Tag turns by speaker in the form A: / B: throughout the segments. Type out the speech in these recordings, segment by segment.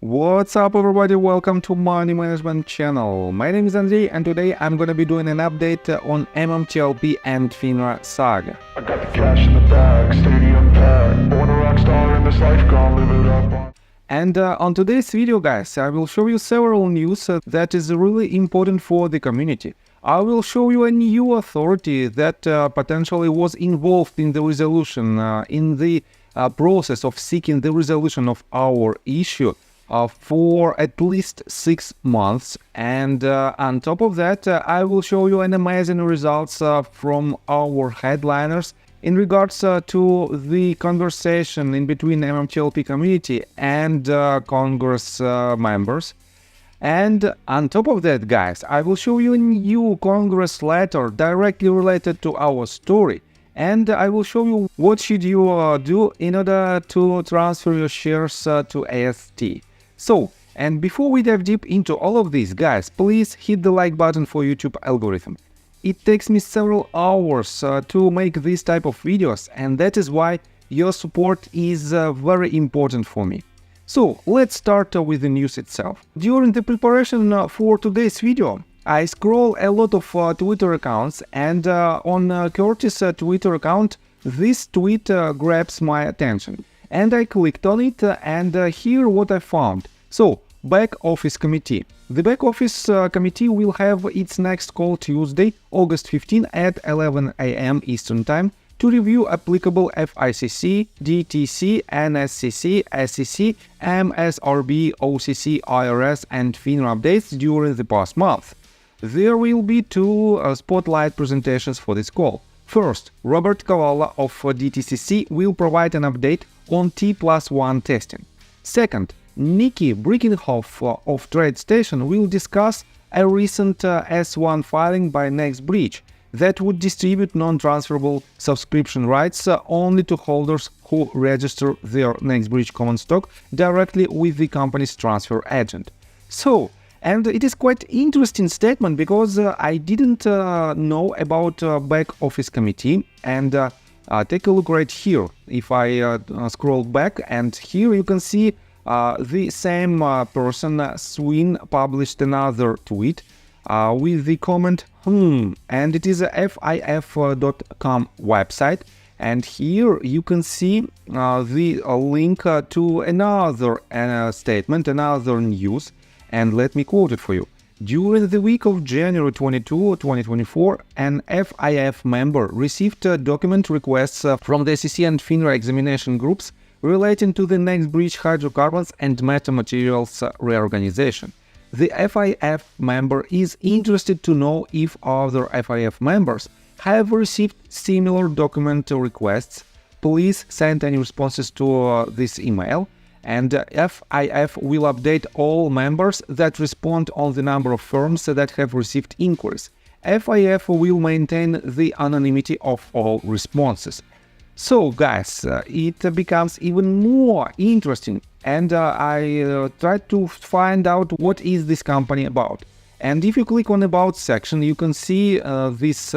A: What's up everybody, welcome to Money Management channel. My name is Andrei and today I'm gonna be doing an update on MMTLP and FINRA saga.
B: I got the cash in the bag, stadium packed, born a rock star in this life, gonna live it up.
A: And on today's video guys, I will show you several news that is really important for the community. I will show you a new authority that potentially was involved in the resolution, in the process of seeking the resolution of our issue for at least 6 months, and on top of that I will show you an amazing results from our headliners in regards to the conversation in between MMTLP community and Congress members. And on top of that guys, I will show you a new Congress letter directly related to our story, and I will show you what should you do in order to transfer your shares to AST. So, and before we dive deep into all of this, guys, please hit the like button for YouTube algorithm. It takes me several hours to make this type of videos, and that is why your support is very important for me. So, let's start with the news itself. During the preparation for today's video, I scroll a lot of Twitter accounts, and on Curtis' Twitter account, this tweet grabs my attention. And I clicked on it, and here what I found. So, Back Office Committee. The Back Office Committee will have its next call Tuesday, August 15 at 11 AM Eastern Time to review applicable FICC, DTC, NSCC, SEC, MSRB, OCC, IRS, and FINRA updates during the past month. There will be two spotlight presentations for this call. First, Robert Cavallo of DTCC will provide an update on T+1 testing. Second, Nikki Brickenhoff of TradeStation will discuss a recent S1 filing by NextBridge that would distribute non-transferable subscription rights only to holders who register their NextBridge common stock directly with the company's transfer agent. So, and it is quite interesting statement because I didn't know about Back Office Committee, and take a look right here. If I scroll back, and here you can see the same person, Swin, published another tweet with the comment, and it is a FIF.com website, and here you can see the link to another statement, another news. And let me quote it for you. During the week of January 22, 2024, an FIF member received document requests from the SEC and FINRA examination groups relating to the NextBridge hydrocarbons and metamaterials reorganization. The FIF member is interested to know if other FIF members have received similar document requests. Please send any responses to this email. And FIF will update all members that respond on the number of firms that have received inquiries. FIF will maintain the anonymity of all responses. So guys, it becomes even more interesting, and I tried to find out what is this company about. And if you click on About section, you can see this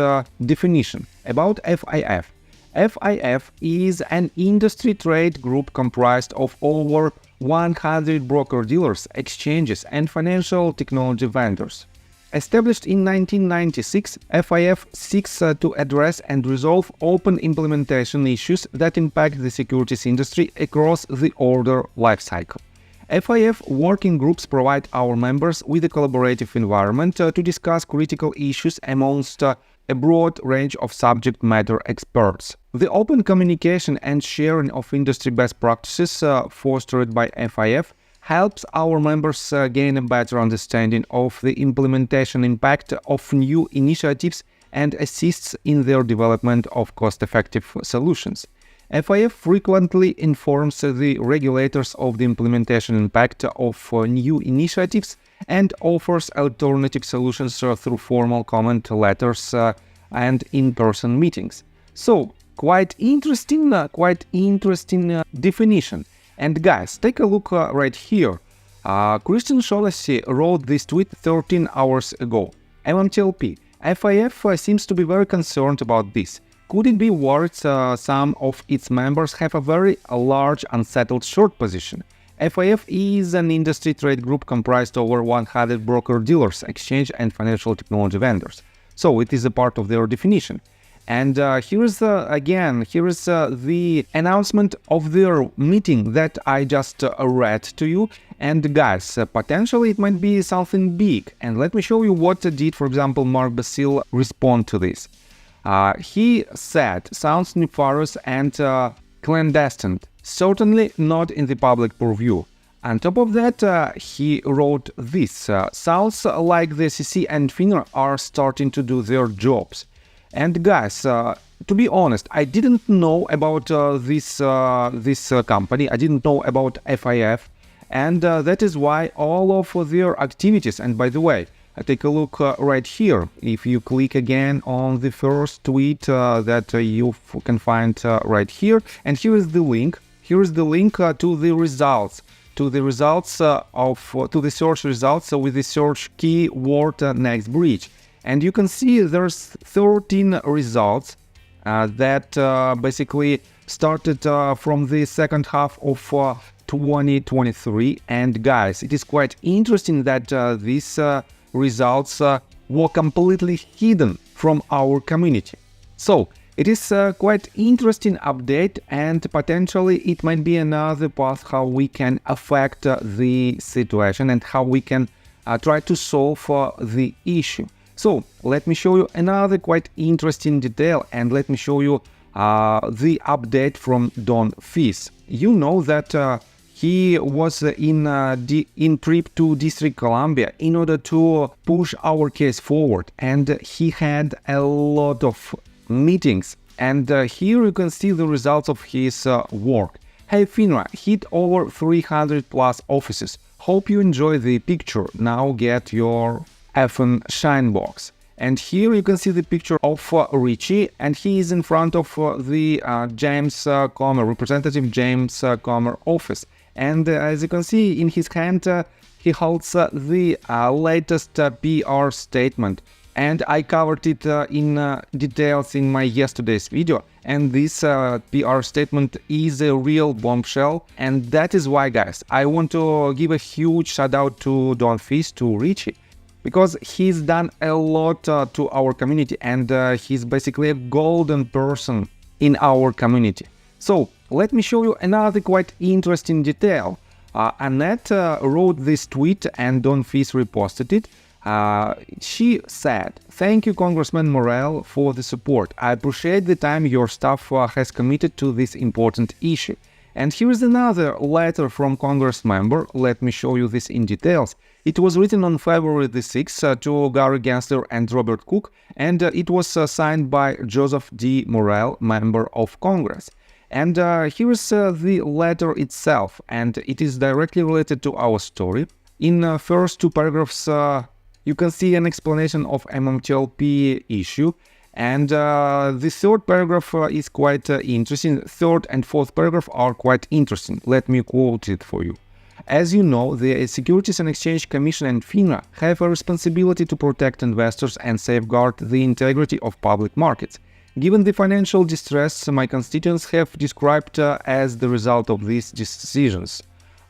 A: definition about FIF. FIF is an industry trade group comprised of over 100 broker-dealers, exchanges, and financial technology vendors. Established in 1996, FIF seeks to address and resolve open implementation issues that impact the securities industry across the order lifecycle. FIF working groups provide our members with a collaborative environment to discuss critical issues amongst a broad range of subject matter experts. The open communication and sharing of industry best practices fostered by FIF helps our members gain a better understanding of the implementation impact of new initiatives and assists in their development of cost-effective solutions. FIF frequently informs the regulators of the implementation impact of new initiatives and offers alternative solutions through formal comment letters and in-person meetings. So, quite interesting definition. And guys, take a look right here. Christian Shaughnessy wrote this tweet 13 hours ago. MMTLP. FIF seems to be very concerned about this. Could it be worried some of its members have a very large unsettled short position? FIF is an industry trade group comprised of over 100 broker-dealers, exchange and financial technology vendors. So it is a part of their definition. And here is the announcement of their meeting that I just read to you. And guys, potentially it might be something big. And let me show you what did, for example, Mark Basile respond to this. He said, sounds nefarious and clandestine, certainly not in the public purview. On top of that, he wrote this, sounds like the SEC and FINRA are starting to do their jobs. And guys, to be honest, I didn't know about this company, I didn't know about FIF, and that is why all of their activities, and by the way, take a look right here. If you click again on the first tweet that you can find right here, and here is the link. Here is the link to the results, to the search results with the search keyword next breach. And you can see there's 13 results that basically started from the second half of 2023. And guys, it is quite interesting that these results were completely hidden from our community. So it is quite interesting update, and potentially it might be another path how we can affect the situation and how we can try to solve the issue. So let me show you another quite interesting detail, and let me show you the update from Don Fis. You know that he was in trip to District Columbia in order to push our case forward, and he had a lot of meetings. And here you can see the results of his work. Hey FINRA, hit over 300 plus offices. Hope you enjoy the picture. Now get your FN shine box. And here you can see the picture of Richie, and he is in front of the James Comer, Representative James Comer office. And as you can see in his hand, he holds the latest PR statement. And I covered it in details in my yesterday's video. And this PR statement is a real bombshell. And that is why, guys, I want to give a huge shout out to Don Fis, to Richie, because he's done a lot to our community, and he's basically a golden person in our community. So let me show you another quite interesting detail. Annette wrote this tweet and Don Fis reposted it. She said, "Thank you, Congressman Morel, for the support. I appreciate the time your staff has committed to this important issue." And here is another letter from Congress member. Let me show you this in details. It was written on February the 6th to Gary Gensler and Robert Cook, and it was signed by Joseph D. Morel, member of Congress. And here is the letter itself, and it is directly related to our story. In first two paragraphs, you can see an explanation of MMTLP issue, and the third paragraph is quite interesting. Third and fourth paragraph are quite interesting. Let me quote it for you. As you know, the Securities and Exchange Commission and FINRA have a responsibility to protect investors and safeguard the integrity of public markets. Given the financial distress my constituents have described as the result of these decisions,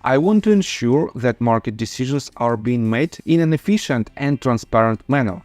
A: I want to ensure that market decisions are being made in an efficient and transparent manner.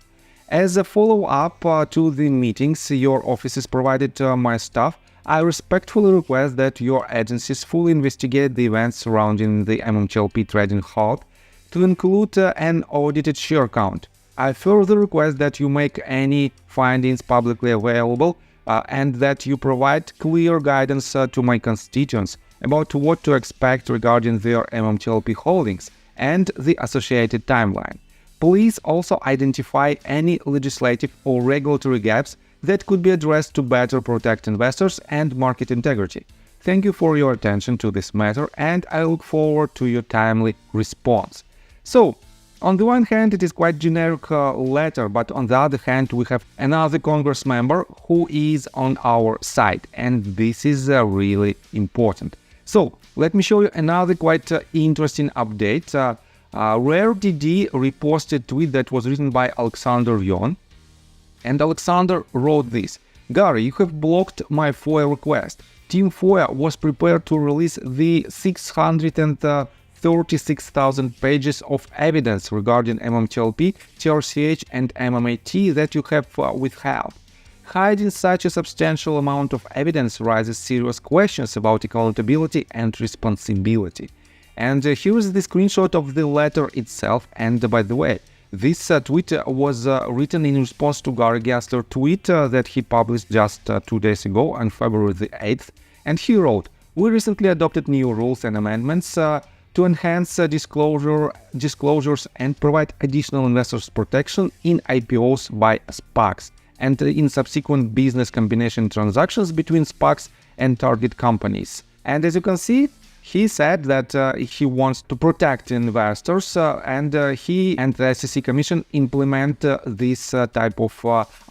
A: As a follow-up to the meetings your offices provided my staff, I respectfully request that your agencies fully investigate the events surrounding the MMTLP trading halt, to include an audited share count. I further request that you make any findings publicly available and that you provide clear guidance to my constituents about what to expect regarding their MMTLP holdings and the associated timeline. Please also identify any legislative or regulatory gaps that could be addressed to better protect investors and market integrity. Thank you for your attention to this matter, and I look forward to your timely response. So, on the one hand, it is quite generic letter, but on the other hand, we have another Congress member who is on our side, and this is really important. So, let me show you another quite interesting update. RareDD reposted a tweet that was written by Alexander Yon. And Alexander wrote this: "Gary, you have blocked my FOIA request. Team Foya was prepared to release the 636,000 pages of evidence regarding MMTLP, TRCH and MMAT that you have withheld. Hiding such a substantial amount of evidence raises serious questions about accountability and responsibility. And here is the screenshot of the letter itself. And by the way, this tweet was written in response to Gary Gensler's tweet that he published just 2 days ago on February the 8th. And he wrote, "We recently adopted new rules and amendments to enhance disclosures and provide additional investors protection in IPOs by SPACs and in subsequent business combination transactions between SPACs and target companies." And as you can see, he said that he wants to protect investors and he and the SEC Commission implement this type of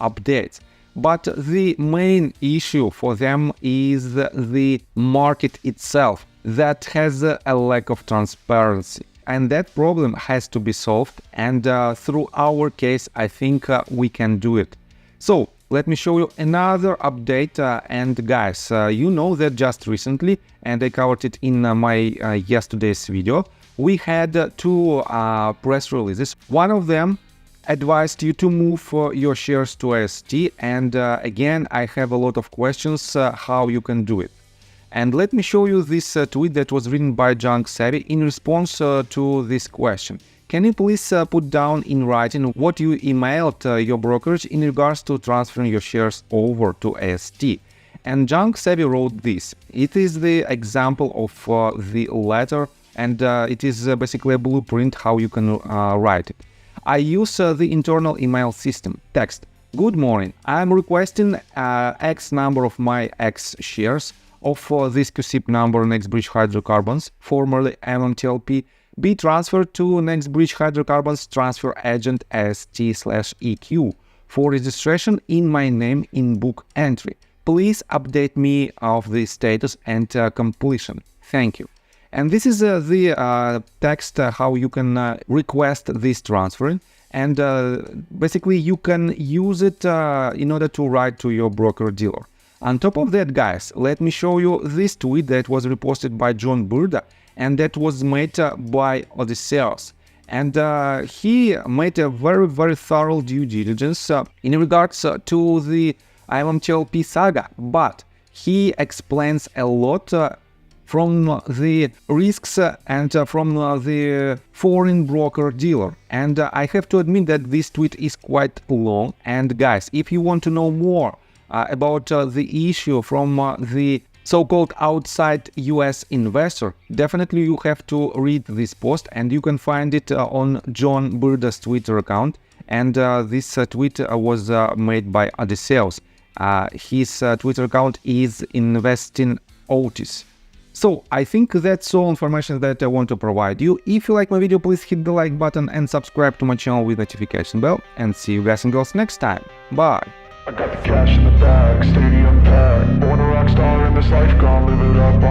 A: updates. But the main issue for them is the market itself that has a lack of transparency. And that problem has to be solved, and through our case, I think we can do it. So let me show you another update, and guys, you know that just recently, and I covered it in my yesterday's video, we had two press releases. One of them advised you to move your shares to AST, and again, I have a lot of questions how you can do it. And let me show you this tweet that was written by Junk Savvy in response to this question. Can you please put down in writing what you emailed your brokerage in regards to transferring your shares over to AST? And Junk Savvy wrote this. It is the example of the letter, and it is basically a blueprint how you can write it. I use the internal email system. Text: "Good morning. I'm requesting X number of my X shares of this QSIP number NextBridge Hydrocarbons, formerly MMTLP, be transferred to NextBridge Hydrocarbons transfer agent ST/EQ for registration in my name in book entry. Please update me of the status and completion. Thank you." And this is the text how you can request this transfer, and basically you can use it in order to write to your broker dealer. On top of that, guys, let me show you this tweet that was reposted by John Burda and that was made by Odysseus. And he made a very thorough due diligence in regards to the MMTLP saga, but he explains a lot from the risks and from the foreign broker dealer. And I have to admit that this tweet is quite long. And guys, if you want to know more about the issue from the so-called outside US investor, definitely you have to read this post, and you can find it on John Burda's Twitter account. And this tweet was made by Odysseus. His Twitter account is Investing Otis. So I think that's all information that I want to provide you. If you like my video, please hit the like button and subscribe to my channel with notification bell. And see you guys and girls next time. Bye.
B: I got the cash in the bag, stadium packed. Born a rock star in this life, gonna live it up.